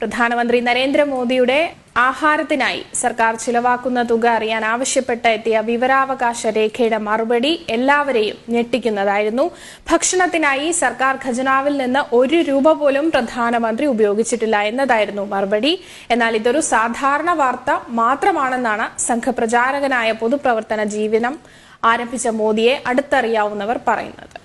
പ്രധാനമന്ത്രി നരേന്ദ്രമോദിയുടെ ആഹാരത്തിനായി സർക്കാർ ചിലവാക്കുന്ന തുക അറിയാൻ ആവശ്യപ്പെട്ട് എത്തിയ വിവരാവകാശ രേഖയുടെ മറുപടി എല്ലാവരെയും ഞെട്ടിക്കുന്നതായിരുന്നു. ഭക്ഷണത്തിനായി സർക്കാർ ഖജനാവിൽ നിന്ന് 1 രൂപ പോലും പ്രധാനമന്ത്രി ഉപയോഗിച്ചിട്ടില്ല എന്നതായിരുന്നു മറുപടി. എന്നാൽ ഇതൊരു സാധാരണ വാർത്ത മാത്രമാണെന്നാണ് സംഘപ്രചാരകനായ പൊതുപ്രവർത്തന ജീവിതം ആരംഭിച്ച മോദിയെ അടുത്തറിയാവുന്നവർ പറയുന്നത്.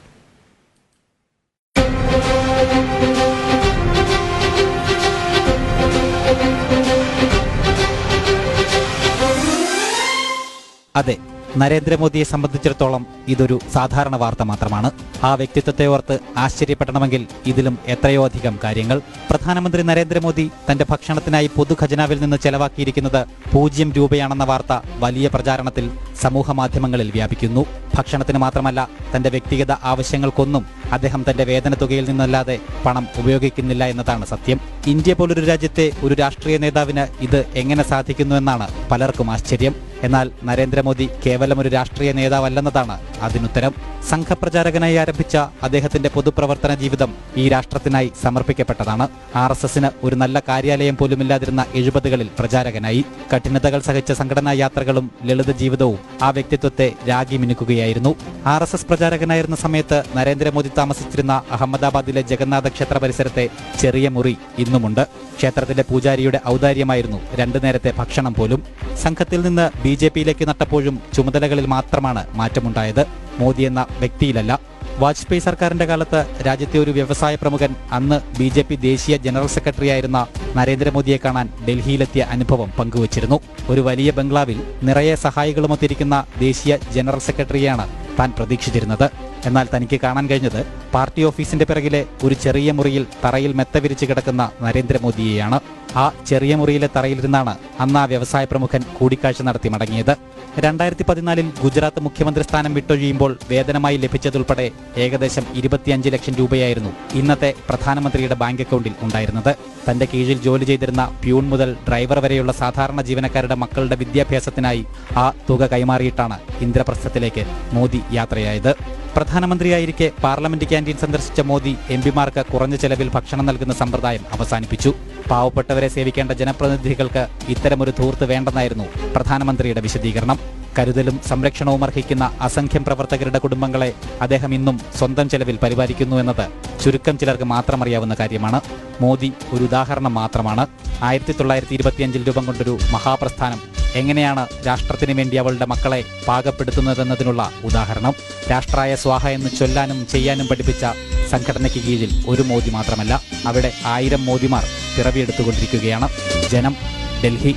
അതെ, നരേന്ദ്രമോദിയെ സംബന്ധിച്ചിടത്തോളം ഇതൊരു സാധാരണ വാർത്ത മാത്രമാണ്. ആ വ്യക്തിത്വത്തെ ഓർത്ത് ആശ്ചര്യപ്പെടണമെങ്കിൽ ഇതിലും എത്രയോ അധികം കാര്യങ്ങൾ. പ്രധാനമന്ത്രി നരേന്ദ്രമോദി തന്റെ ഭക്ഷണത്തിനായി പൊതുഖജനാവിൽ നിന്ന് ചെലവാക്കിയിരിക്കുന്നത് 0 രൂപയാണെന്ന വാർത്ത വലിയ പ്രചാരണത്തിൽ സമൂഹ മാധ്യമങ്ങളിൽ വ്യാപിക്കുന്നു. ഭക്ഷണത്തിന് മാത്രമല്ല, തന്റെ വ്യക്തിഗത ആവശ്യങ്ങൾക്കൊന്നും അദ്ദേഹം തന്റെ വേതന തുകയിൽ നിന്നല്ലാതെ പണം ഉപയോഗിക്കുന്നില്ല എന്നതാണ് സത്യം. ഇന്ത്യ പോലൊരു രാജ്യത്തെ ഒരു രാഷ്ട്രീയ നേതാവിന് ഇത് എങ്ങനെ സാധിക്കുന്നുവെന്നാണ് പലർക്കും ആശ്ചര്യം. എന്നാൽ നരേന്ദ്രമോദി കേവലം ഒരു രാഷ്ട്രീയ നേതാവല്ലെന്നതാണ് അതിനുത്തരം. സംഘപ്രചാരകനായി ആരംഭിച്ച അദ്ദേഹത്തിന്റെ പൊതുപ്രവർത്തന ജീവിതം ഈ രാഷ്ട്രത്തിനായി സമർപ്പിക്കപ്പെട്ടതാണ്. RSSന് ഒരു നല്ല കാര്യാലയം പോലുമില്ലാതിരുന്ന 70കളിൽ പ്രചാരകനായി. കഠിനതകൾ സഹിച്ച സംഘടനാ യാത്രകളും ലളിത ജീവിതവും ആ വ്യക്തിത്വത്തെ രാഗി മിനുക്കുകയായിരുന്നു. RSS പ്രചാരകനായിരുന്ന സമയത്ത് നരേന്ദ്രമോദി താമസിച്ചിരുന്ന അഹമ്മദാബാദിലെ ജഗന്നാഥ ക്ഷേത്ര പരിസരത്തെ ചെറിയ മുറി ഇന്നുമുണ്ട്. ക്ഷേത്രത്തിലെ പൂജാരിയുടെ ഔദാര്യമായിരുന്നു 2 നേരത്തെ ഭക്ഷണം പോലും. സംഘത്തിൽ നിന്ന് BJPയിലേക്ക് നട്ടപ്പോഴും ചുമതലകളിൽ മാത്രമാണ് മാറ്റമുണ്ടായത്, മോദി എന്ന വ്യക്തിയിലല്ല. വാജ്പേയി സർക്കാരിന്റെ കാലത്ത് രാജ്യത്തെ ഒരു വ്യവസായ പ്രമുഖൻ അന്ന് BJP ദേശീയ ജനറൽ സെക്രട്ടറിയായിരുന്ന നരേന്ദ്രമോദിയെ കാണാൻ ഡൽഹിയിലെത്തിയ അനുഭവം പങ്കുവച്ചിരുന്നു. ഒരു വലിയ ബംഗ്ലാവിൽ നിറയെ സഹായികളുമൊത്തിരിക്കുന്ന ദേശീയ ജനറൽ സെക്രട്ടറിയാണ് താൻ പ്രതീക്ഷിച്ചിരുന്നത്. എന്നാൽ തനിക്ക് കാണാൻ കഴിഞ്ഞത് പാർട്ടി ഓഫീസിന്റെ പിറകിലെ ഒരു ചെറിയ മുറിയിൽ തറയിൽ മെത്ത വിരിച്ചു കിടക്കുന്ന നരേന്ദ്രമോദിയെയാണ്. ആ ചെറിയ മുറിയിലെ തറയിലിരുന്നാണ് അന്ന് ആ വ്യവസായ പ്രമുഖൻ കൂടിക്കാഴ്ച നടത്തി മടങ്ങിയത്. 2014 ഗുജറാത്ത് മുഖ്യമന്ത്രി സ്ഥാനം വിട്ടൊഴിയുമ്പോൾ വേതനമായി ലഭിച്ചതുൾപ്പെടെ ഏകദേശം 25 ലക്ഷം രൂപയായിരുന്നു ഇന്നത്തെ പ്രധാനമന്ത്രിയുടെ ബാങ്ക് അക്കൗണ്ടിൽ ഉണ്ടായിരുന്നത്. തന്റെ കീഴിൽ ജോലി ചെയ്തിരുന്ന പ്യൂൺ മുതൽ ഡ്രൈവർ വരെയുള്ള സാധാരണ ജീവനക്കാരുടെ മക്കളുടെ വിദ്യാഭ്യാസത്തിനായി ആ തുക കൈമാറിയിട്ടാണ് ഇന്ദ്രപ്രസ്ഥത്തിലേക്ക് മോദി യാത്രയായത്. പ്രധാനമന്ത്രിയായിരിക്കെ പാർലമെന്റ് ക്യാന്റീൻ സന്ദർശിച്ച മോദി MPമാർക്ക് കുറഞ്ഞ ചെലവിൽ ഭക്ഷണം നൽകുന്ന സമ്പ്രദായം അവസാനിപ്പിച്ചു. പാവപ്പെട്ടവരെ സേവിക്കേണ്ട ജനപ്രതിനിധികൾക്ക് ഇത്തരമൊരു ധൂർത്ത് വേണ്ടെന്നായിരുന്നു പ്രധാനമന്ത്രിയുടെ വിശദീകരണം. കരുതലും സംരക്ഷണവും അർഹിക്കുന്ന അസംഖ്യം പ്രവർത്തകരുടെ കുടുംബങ്ങളെ അദ്ദേഹം ഇന്നും സ്വന്തം ചെലവിൽ പരിപാലിക്കുന്നു എന്നത് ചുരുക്കം ചിലർക്ക് മാത്രം അറിയാവുന്ന കാര്യമാണ്. മോദി ഒരു ഉദാഹരണം മാത്രമാണ്. 1925 രൂപം കൊണ്ടൊരു മഹാപ്രസ്ഥാനം എങ്ങനെയാണ് രാഷ്ട്രത്തിന് വേണ്ടി അവളുടെ മക്കളെ പാകപ്പെടുത്തുന്നതെന്നതിനുള്ള ഉദാഹരണം. രാഷ്ട്രായ സ്വാഹ എന്ന് ചൊല്ലാനും ചെയ്യാനും പഠിപ്പിച്ച സംഘടനയ്ക്ക് കീഴിൽ ഒരു മോദി മാത്രമല്ല, അവിടെ 1000 മോദിമാർ പിറവിയെടുത്തുകൊണ്ടിരിക്കുകയാണ്. ജനം, ഡൽഹി.